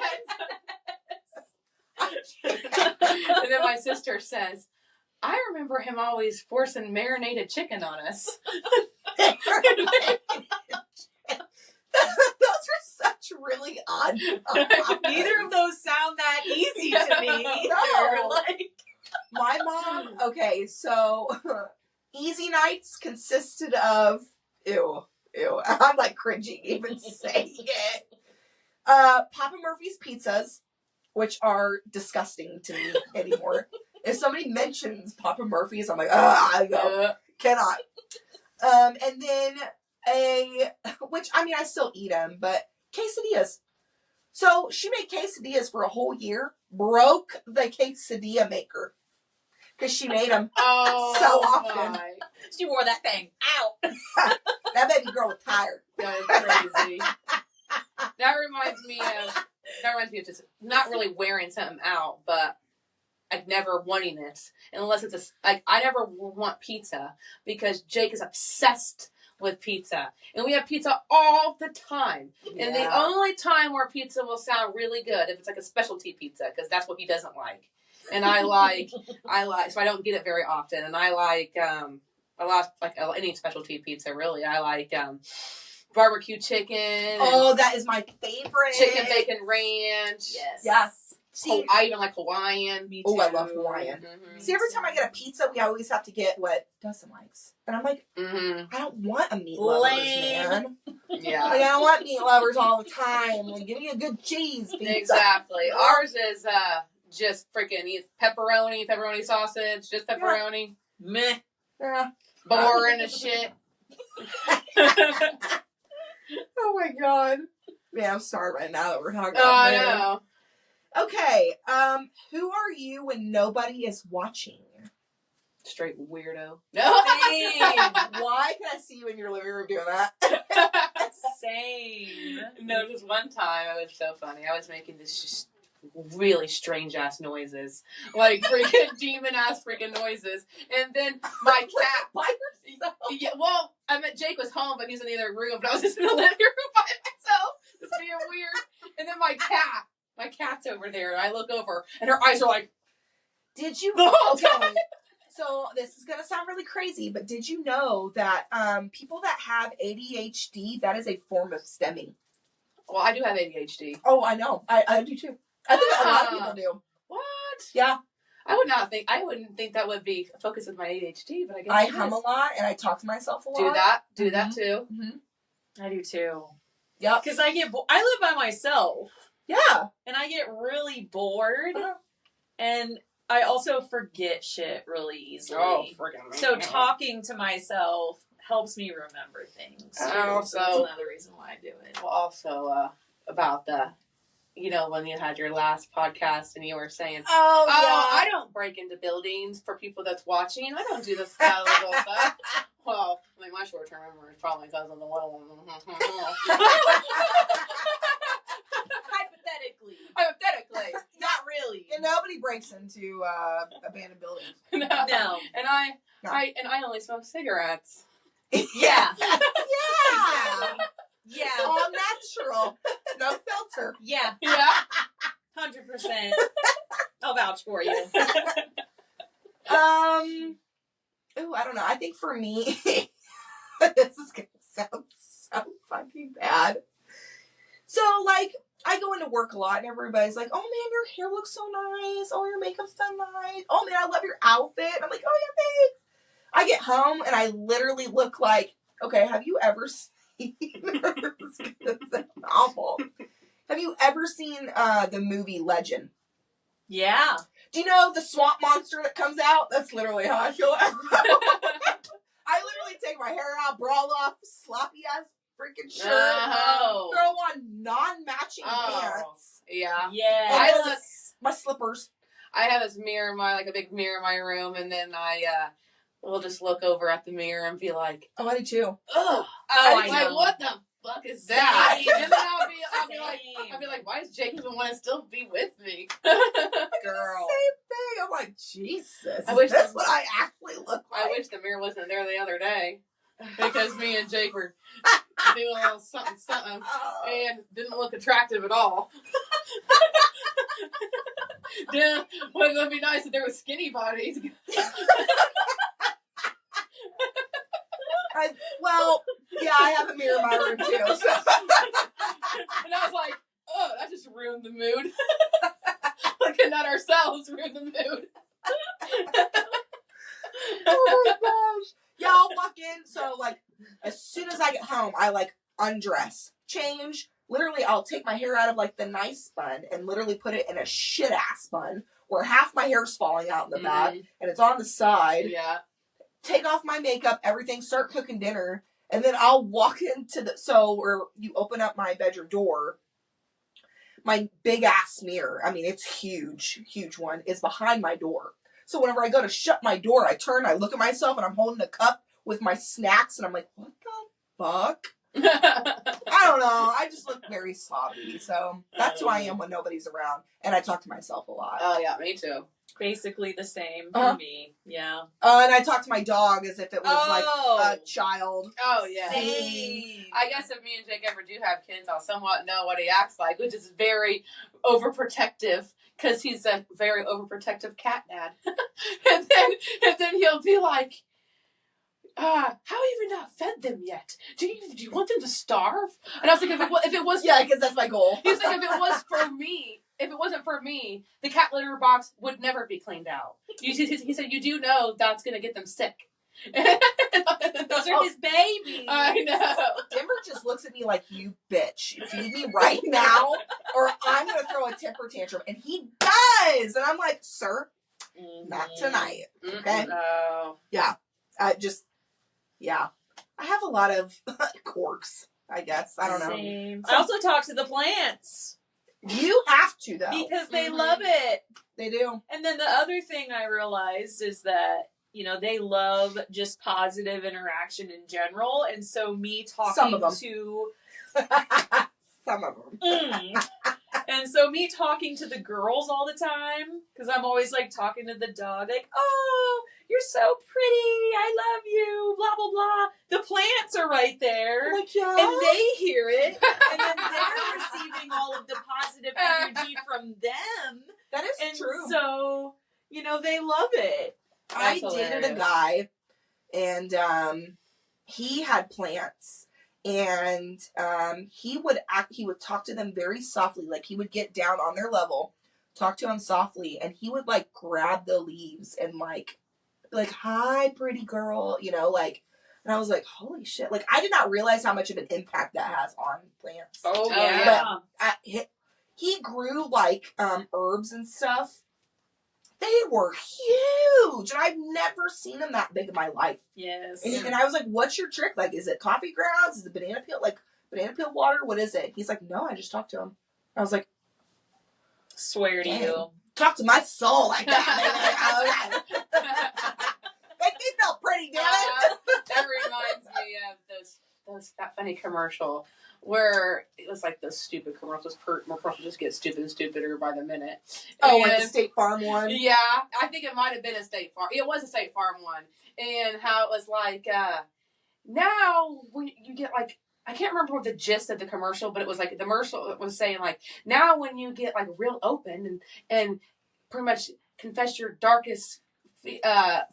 And then my sister says, I remember him always forcing marinated chicken on us. Those are such really odd. Neither of those sound that easy to me. No. Like, my mom, okay, so easy nights consisted of, ew, I'm like cringing even saying it. Papa Murphy's pizzas, which are disgusting to me anymore. If somebody mentions Papa Murphy's, I'm like, I go, cannot. And then which, I mean, I still eat them, but quesadillas. So she made quesadillas for a whole year, broke the quesadilla maker. Because she made them so often. My. She wore that thing out. That baby girl was tired. That is crazy. That reminds me of just not really wearing something out, but like never wanting it. Unless it's I never want pizza because Jake is obsessed with pizza. And we have pizza all the time. Yeah. And the only time where pizza will sound really good if it's like a specialty pizza, because that's what he doesn't like. And I like, so I don't get it very often. And I like, a lot, like any specialty pizza, really. I like, barbecue chicken. Oh, that is my favorite. Chicken bacon ranch. Yes. Yeah. See, I even like Hawaiian. Me too. Oh, I love Hawaiian. Mm-hmm. See, every time I get a pizza, we always have to get what Dustin likes. And I'm like, I don't want a meat lovers, man. Yeah. Like, I don't want meat lovers all the time. Like, give me a good cheese pizza. Exactly. Ours is just freaking pepperoni sausage, just pepperoni. Yeah. Meh. Yeah. Boring as shit. Oh my god. Man, I'm starving now that we're talking Oh, about I food. know. Okay, who are you when nobody is watching? Straight weirdo. No. Why can I see you in your living room doing that? Same. No, just one time it was so funny. I was making this just really strange ass noises, like freaking demon ass freaking noises, and then my cat. By yourself? Yeah, well, I meant Jake was home, but he's in the other room, but I was just in the living room by myself, just being weird. And then my cat's over there, and I look over, and her eyes are like, Did you? the whole time. Okay. So this is gonna sound really crazy, but did you know that people that have ADHD, that is a form of stemming? Well, I do have ADHD. Oh, I know. I do too. I think a lot of people do. What? Yeah. I wouldn't think that would be a focus of my ADHD, but I guess I it hum is. a lot and I talk to myself a lot. Do that too. Mm-hmm. I do too. Yep. Because I live by myself. Yeah. And I get really bored. Uh-huh. And I also forget shit really easily. Oh, freaking. So talking to myself helps me remember things. Oh, So that's another reason why I do it. Well, also about when you had your last podcast and you were saying, Oh, I don't break into buildings for people that's watching. I don't do this kind of little stuff. Well, I mean, my short-term memory is probably because of the little one. Hypothetically. Not really. And nobody breaks into abandoned buildings. No. And I No. I only smoke cigarettes. Yeah. Yeah. Yeah. All natural. No filter. Yeah. Yeah. 100%. I'll vouch for you. Oh, I don't know. I think for me, this is gonna sound so fucking bad. So, like, I go into work a lot, and everybody's like, "Oh man, your hair looks so nice. Oh, your makeup's so nice. Oh man, I love your outfit." I'm like, "Oh yeah, thanks." I get home, and I literally look like, okay, have you ever seen? This is gonna sound awful. Have you ever seen the movie Legend? Yeah. Do you know the swamp monster that comes out? That's literally how I feel. I literally take my hair out, bra off, sloppy ass freaking shirt, Oh. throw on non-matching pants. Yeah. Yeah. And my slippers. I have this mirror in like a big mirror in my room, and then I will just look over at the mirror and be like, Oh, I do too. ugh. I like, know. what the fuck is that? Same. And then I'll be like, why does Jake even want to still be with me? Girl. Same thing. I'm like, Jesus. I wish That's what I actually look like. I wish the mirror wasn't there the other day, because me and Jake were doing a little something and didn't look attractive at all. Yeah, well, it would be nice if there was skinny bodies. I have a mirror in my room too. So. And I was like, oh, that just ruined the mood. Looking at ourselves ruined the mood. Oh my gosh. Yeah, I'll walk in. So, like, as soon as I get home, I, like, undress, change. Literally, I'll take my hair out of, like, the nice bun and literally put it in a shit-ass bun where half my hair's falling out in the back and it's on the side. Yeah. Take off my makeup, everything, start cooking dinner, and then I'll walk into where you open up my bedroom door, my big-ass mirror, I mean, it's huge one, is behind my door. So whenever I go to shut my door, I turn, I look at myself, and I'm holding a cup with my snacks, and I'm like, what the fuck? I don't know. I just look very sloppy. So that's who I am when nobody's around. And I talk to myself a lot. Oh, yeah, me too. Basically the same for me. Yeah. And I talk to my dog as if it was like a child. Oh, yeah. Same. I guess if me and Jake ever do have kids, I'll somewhat know what he acts like, which is very overprotective. Because he's a very overprotective cat dad. and then he'll be like, how have you not fed them yet? Do you want them to starve? And I was like, if it was, yeah, because that's my goal. He was like, if it wasn't for me, the cat litter box would never be cleaned out. He said, you do know that's going to get them sick. Those are his babies. I know. Denver just looks at me like, you bitch, feed me right now, or I'm going to throw a temper tantrum. And he does. And I'm like, sir, not tonight. Okay? No. Yeah. I have a lot of quirks, I guess. I don't know. Same. I also talk to the plants. You have to, though. Because they love it. They do. And then the other thing I realized is that, you know, they love just positive interaction in general. And so me talking Some of them. to... Some of them. And so me talking to the girls all the time, because I'm always like talking to the dog, like, oh, you're so pretty, I love you, blah, blah, blah. The plants are right there. Like, yeah. And they hear it. And then they're receiving all of the positive energy from them. That is true. So, you know, they love it. I dated a guy, and he had plants, and he would talk to them very softly, like he would get down on their level, talk to them softly, and he would like grab the leaves and like hi, pretty girl, you know, like. And I was like, holy shit! Like, I did not realize how much of an impact that has on plants. Oh yeah. But he grew like herbs and stuff. They were huge, and I've never seen them that big in my life. Yes. And I was like, "What's your trick? Like, is it coffee grounds? Is it banana peel? Like banana peel water? What is it?" He's like, "No, I just talked to him." I was like, Swear to you. Talk to my soul like that. Make me feel pretty, damn it. That reminds me of that funny commercial where it was like those stupid commercials. Commercials just get stupider and stupider by the minute. Oh, like the State Farm one? Yeah, I think it might have been a State Farm. It was a State Farm one. And how it was like, now when you get like, I can't remember what the gist of the commercial, but it was like, the commercial was saying like, now when you get like real open and pretty much confess your darkest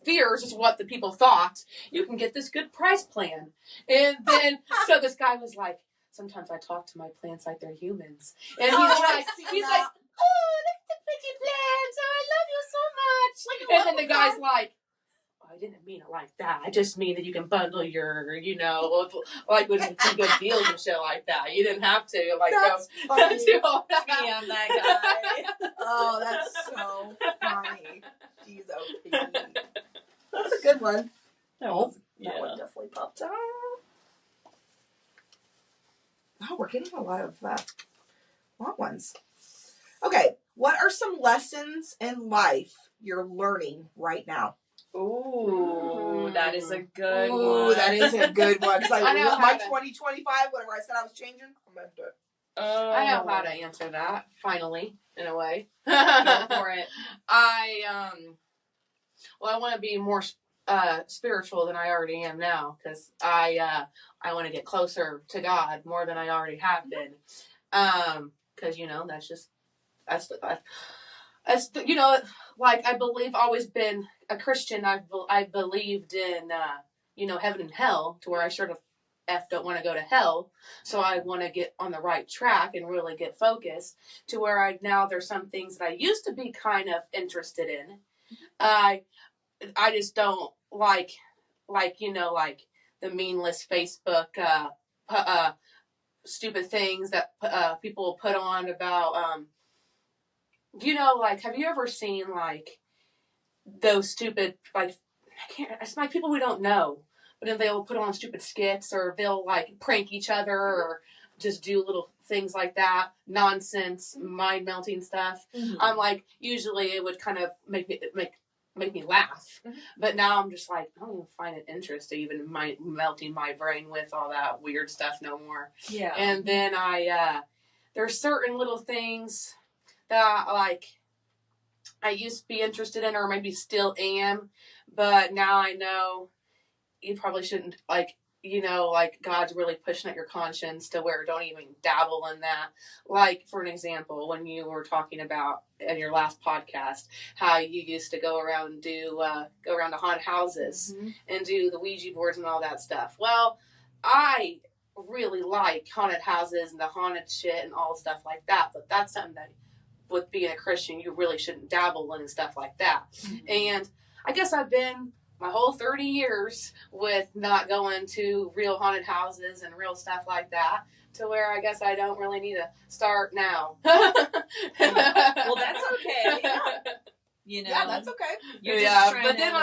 fears is what the people thought, you can get this good price plan. And then, so this guy was like, sometimes I talk to my plants like they're humans. And he's like, oh, look at the pretty plants. Oh, I love you so much. And then the guy's like, oh, I didn't mean it like that. I just mean that you can bundle your, you know, like with some good deals and shit like that. You didn't have to, like, that's go funny. do all that. I'm that guy. Oh, that's so funny. Jeez, okay. That's a good one. That That one one definitely popped up. Oh, we're getting a lot of long ones. Okay, what are some lessons in life you're learning right now? Ooh, that is a good one. Ooh, that is a good one. Because I know my how to- 2025, whenever I said I was changing, I meant it. I know how to answer that, finally, in a way. Go for it. I want to be more spiritual than I already am now, because I want to get closer to God more than I already have been. Because, you know, that's you know, like, I believe, always been a Christian. I believed in, you know, heaven and hell, to where I sort of don't want to go to hell. So I want to get on the right track and really get focused, to where now there's some things that I used to be kind of interested in. I just don't like, you know, like the meaningless Facebook, stupid things that people put on about, you know, like, have you ever seen like those stupid, like, it's like people we don't know, but then they'll put on stupid skits, or they'll like prank each other, or just do little things like that, nonsense, mind melting stuff. Mm-hmm. I'm like, usually it would kind of make me laugh, but now I'm just like, I don't even find it interesting, even melting my brain with all that weird stuff no more. Yeah. And then there's certain little things that I used to be interested in, or maybe still am, but now I know you probably shouldn't like you know, like God's really pushing at your conscience to where don't even dabble in that. Like, for an example, when you were talking about in your last podcast, how you used to go around and go around to haunted houses and do the Ouija boards and all that stuff. Well, I really like haunted houses and the haunted shit and all stuff like that, but that's something that with being a Christian, you really shouldn't dabble in and stuff like that. And I guess I've been my whole 30 years with not going to real haunted houses and real stuff like that, to where I guess I don't really need to start now. Well, that's okay. You know, yeah, that's okay. You're just trying but to, then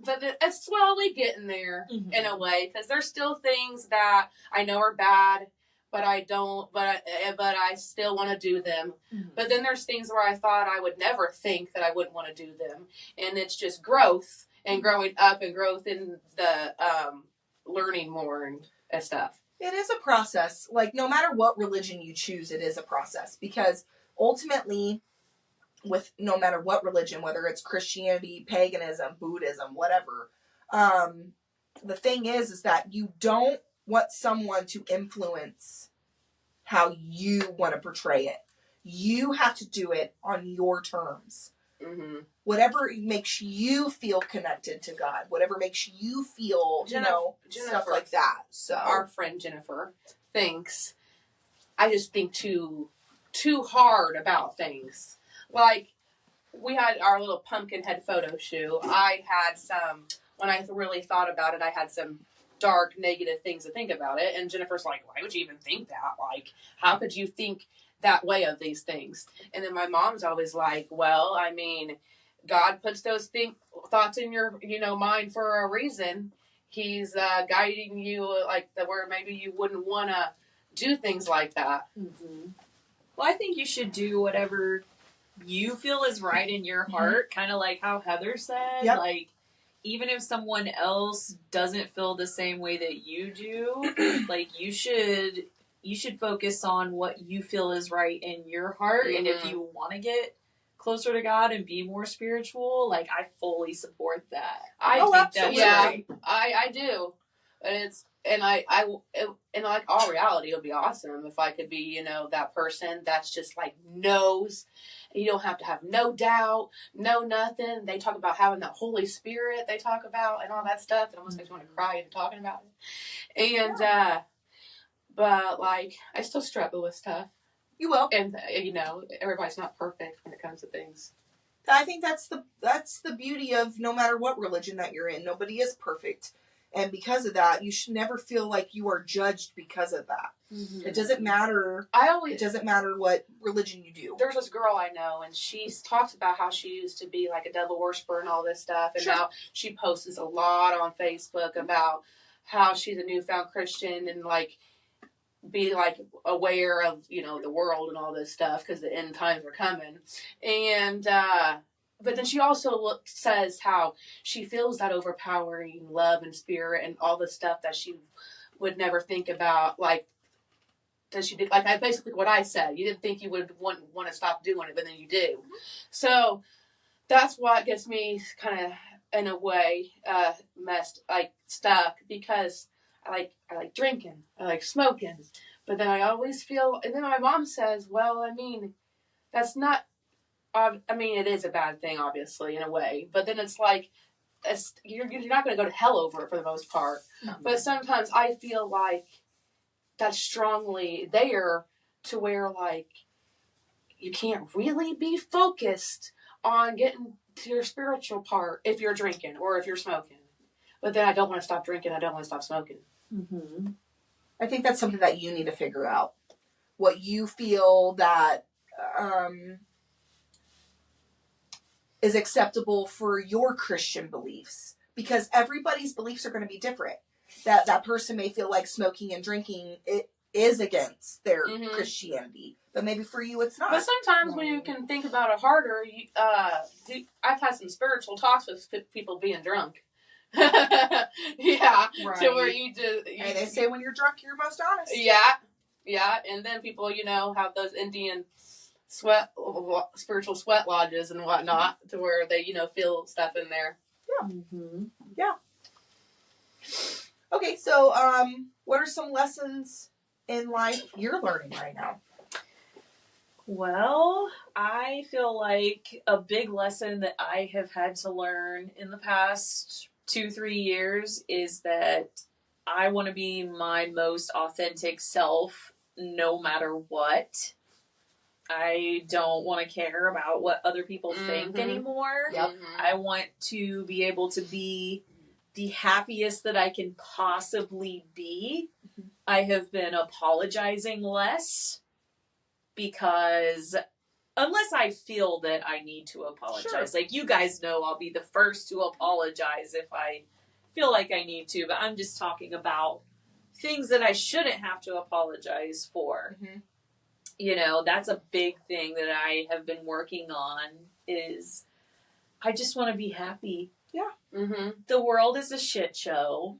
but it's slowly getting there in a way, because there's still things that I know are bad, but I don't. But I still want to do them. But then there's things where I thought I would never think that I wouldn't want to do them, and it's just growth and growing up and growth in the learning more and stuff. It is a process. Like, no matter what religion you choose, it is a process, because ultimately, with no matter what religion, whether it's Christianity, paganism, Buddhism, whatever, the thing is that you don't want someone to influence how you want to portray it. You have to do it on your terms. Whatever makes you feel connected to God, whatever makes you feel, Jennifer, stuff like that. So our friend Jennifer thinks I just think too hard about things. Like, we had our little pumpkin head photo shoot. I had when I really thought about it, I had some dark, negative things to think about it. And Jennifer's like, why would you even think that? Like, how could you think that way of these things? And then my mom's always like, well, I mean, God puts those thoughts in your, mind for a reason. He's guiding you, like, where maybe you wouldn't want to do things like that. Well, I think you should do whatever you feel is right in your heart, kind of like how Heather said. Yep. Like, even if someone else doesn't feel the same way that you do, like, you should focus on what you feel is right in your heart. And if you want to get closer to God and be more spiritual, like, I fully support that. I think that's right. I do. And in like all reality, it would be awesome if I could be, that person that's just like knows. You don't have to have no doubt, no nothing. They talk about having that Holy Spirit they talk about and all that stuff. It almost makes me want to cry even talking about it. And, but, like, I still struggle with stuff. You will. And, everybody's not perfect when it comes to things. I think that's the beauty of no matter what religion that you're in. Nobody is perfect. And because of that, you should never feel like you are judged because of that. It doesn't matter. It doesn't matter what religion you do. There's this girl I know, and she talks about how she used to be like a devil worshiper and all this stuff, and now she posts a lot on Facebook about how she's a newfound Christian and like be like aware of the world and all this stuff because the end times are coming, and but then she also says how she feels that overpowering love and spirit and all the stuff that she would never think about, like. That she did, like I basically what I said. You didn't think you would want to stop doing it, but then you do. So that's what gets me kind of in a way stuck, because I like drinking, I like smoking, but then I always feel. And then my mom says, "Well, I mean, that's not. it is a bad thing, obviously, in a way, but then it's like." You're not going to go to hell over it for the most part. But sometimes I feel like that's strongly there to where, like, you can't really be focused on getting to your spiritual part if you're drinking or if you're smoking. But then I don't want to stop drinking. I don't want to stop smoking. I think that's something that you need to figure out. What you feel that is acceptable for your Christian beliefs. Because everybody's beliefs are going to be different. That person may feel like smoking and drinking it is against their Christianity, but maybe for you it's not. But sometimes when you can think about it harder, I've had some spiritual talks with people being drunk. To where you just. And they say when you're drunk, you're most honest. Yeah, and then people, have those Indian spiritual sweat lodges and whatnot, to where they, feel stuff in there. Yeah. Okay, so what are some lessons in life you're learning right now? Well, I feel like a big lesson that I have had to learn in the past 2-3 years is that I want to be my most authentic self no matter what. I don't want to care about what other people think anymore. Yep. I want to be able to be the happiest that I can possibly be. I have been apologizing less because unless I feel that I need to apologize, Sure. like you guys know, I'll be the first to apologize if I feel like I need to, but I'm just talking about things that I shouldn't have to apologize for. Mm-hmm. You know, that's a big thing that I have been working on is I just want to be happy. Yeah. Mm-hmm. The world is a shit show.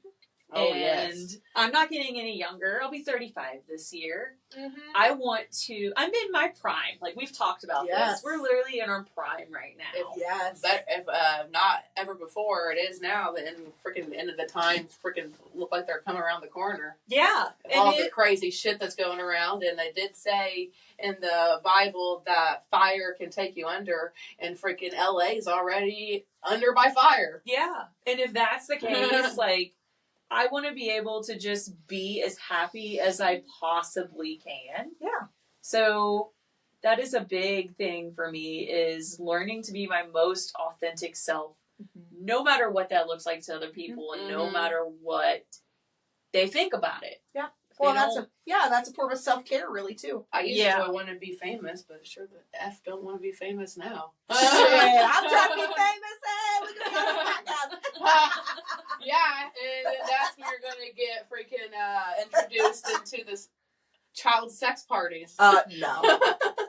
Oh, and yes. I'm not getting any younger. I'll be 35 this year. Mm-hmm. I'm in my prime. Like, we've talked about this. We're literally in our prime right now. If not ever before, it is now. The freaking end of the times freaking look like they're coming around the corner. Yeah. All the crazy shit that's going around. And they did say in the Bible that fire can take you under. And freaking LA's already under by fire. Yeah. And if that's the case, like, I want to be able to just be as happy as I possibly can. Yeah. So that is a big thing for me is learning to be my most authentic self, no matter what that looks like to other people and no matter what they think about it. Yeah. Well, that's a form of self-care, really, too. I used to want to be famous, but sure the F don't want to be famous now. Shit, I'm trying to be famous. Hey, look at me on this podcast. Yeah, and that's when you're going to get freaking introduced into this child sex parties. No.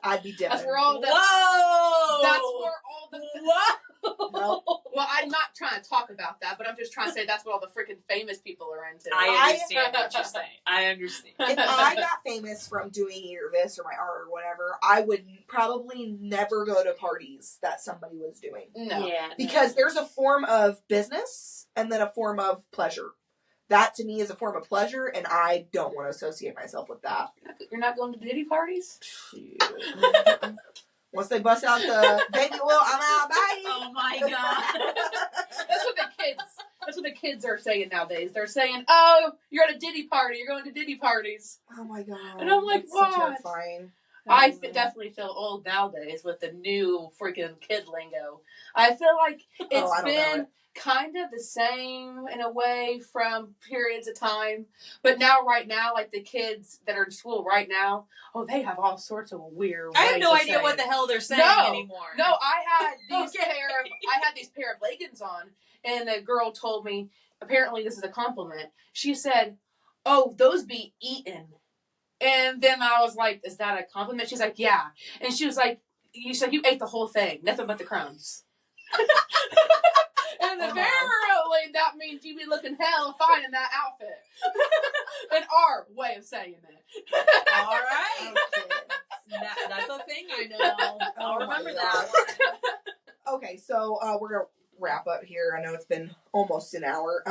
I'd be different. That's where all the... Whoa! That's where all the... Whoa! Nope. Well, I'm not trying to talk about that, but I'm just trying to say that's what all the freaking famous people are into. I understand what you're saying. I understand. If I got famous from doing either this or my art or whatever, I would probably never go to parties that somebody was doing. No. Yeah. Because there's a form of business and then a form of pleasure. That to me is a form of pleasure, and I don't want to associate myself with that. You're not going to Diddy parties? Once they bust out the baby oil, I'm out. Bye. Oh my god. That's what the kids are saying nowadays. They're saying, "Oh, you're at a Diddy party. You're going to Diddy parties." Oh my god. And I'm like, that's what? So terrifying. I definitely feel old nowadays with the new freaking kid lingo. I feel like it's been kind of the same in a way from periods of time. But right now, like the kids that are in school right now, they have all sorts of weird I have no idea what the hell they're saying anymore. No, I had these pair of leggings on, and a girl told me, apparently this is a compliment. She said, "Oh, those be eaten." And then I was like, "Is that a compliment?" She's like, "Yeah." And she was like, "You said you ate the whole thing, nothing but the crumbs." And apparently that means you be looking hella fine in that outfit. In our way of saying it. All right. That's a thing I know. I'll remember that one. Okay, so we're going to wrap up here. I know it's been almost an hour.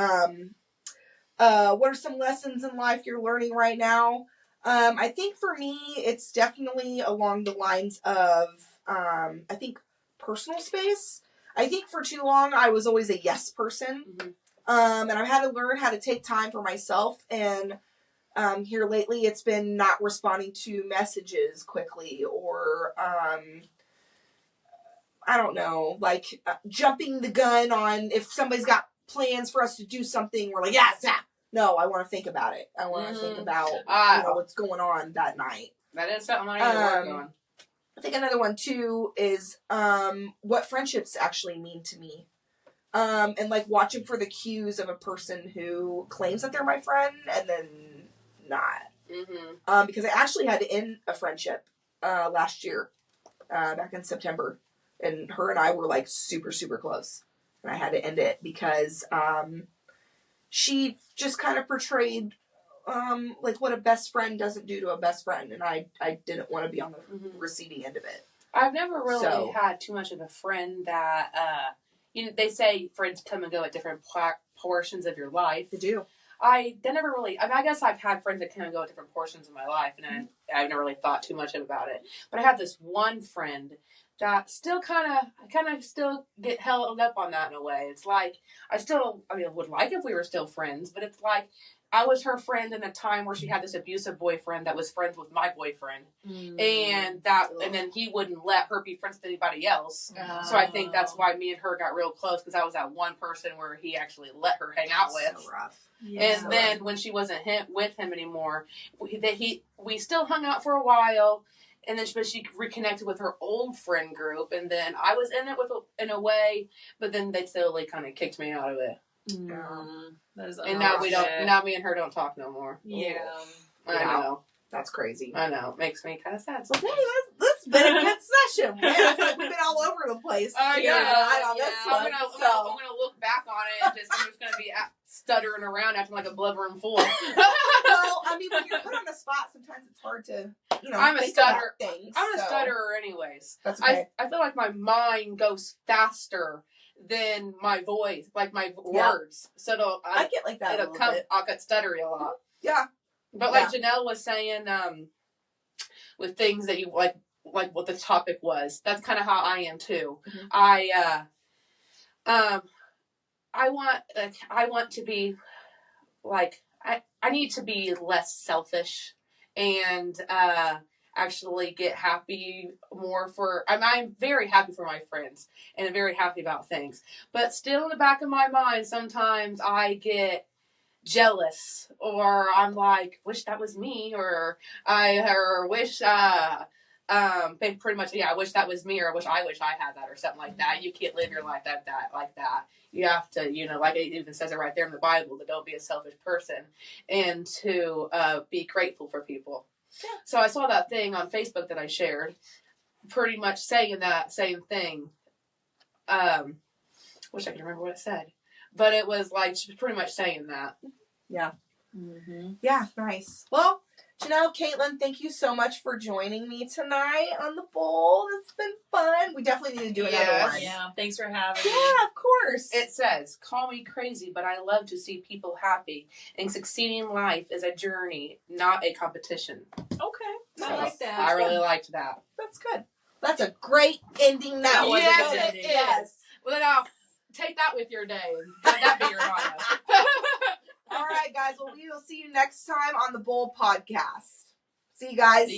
What are some lessons in life you're learning right now? I think for me, it's definitely along the lines of, I think, personal space. I think for too long, I was always a yes person. And I've had to learn how to take time for myself. And here lately, it's been not responding to messages quickly or, I don't know, like jumping the gun on if somebody's got plans for us to do something. We're like, yes, yeah. No, I want to think about it. I want to think about what's going on that night. That is something I need to work on. I think another one too is what friendships actually mean to me. And like watching for the cues of a person who claims that they're my friend and then not. Because I actually had to end a friendship last year, back in September. And her and I were like super, super close. And I had to end it because she just kind of portrayed like what a best friend doesn't do to a best friend, and I didn't want to be on the receiving end of it. I've never really had too much of a friend that they say friends come and go at different portions of your life. They do. I never really, I mean, I guess I've had friends that kind of go at different portions of my life, and I've never really thought too much about it. But I had this one friend that still I kind of still get held up on that in a way. It's like, I would like if we were still friends, but it's like, I was her friend in a time where she had this abusive boyfriend that was friends with my boyfriend. And then he wouldn't let her be friends with anybody else. So I think that's why me and her got real close, because I was that one person where he actually let her hang out with. So rough. And then when she wasn't with him anymore, we still hung out for a while. And then she reconnected with her old friend group, and then I was in it in a way, but then they slowly kind of kicked me out of it. And now me and her don't talk no more. Yeah. I know. That's crazy. I know. It makes me kind of sad. So, hey, this has been a good session. Man, I feel like we've been all over the place. I'm gonna look back on it and I'm just gonna be stuttering around acting like a blubbering fool. Well, I mean, when you're put on the spot, sometimes it's hard to, I'm a stutterer. Things, I'm a stutterer anyways. That's okay. I feel like my mind goes faster than my voice, like my words. So I get like that I'll get stuttery a lot. Yeah. But like Janell was saying, with things that you like what the topic was, that's kind of how I am too. Mm-hmm. I want to be like, I need to be less selfish and actually get happy more for. I'm very happy for my friends and I'm very happy about things, but still in the back of my mind, sometimes I get jealous, or I'm like, wish that was me, or wish pretty much, I wish that was me, or I wish I had that, or something like that. You can't live your life like that. You have to, like it even says it right there in the Bible, that don't be a selfish person, and to be grateful for people. Yeah. So I saw that thing on Facebook that I shared, pretty much saying that same thing. Wish I could remember what it said. But it was like, she was pretty much saying that. Yeah. Mm-hmm. Yeah, nice. Well, Janell, Kaitlyn, thank you so much for joining me tonight on the bowl. It's been fun. We definitely need to do another one. Yeah, thanks for having me. Yeah, of course. It says, call me crazy, but I love to see people happy. And succeeding in life is a journey, not a competition. Okay. I like that. I really liked that. That's good. That's a great ending. That was it is. Well, then I'll take that with your day. Have that be your motto. All right, guys. Well, we will see you next time on the Bold Podcast. See you guys.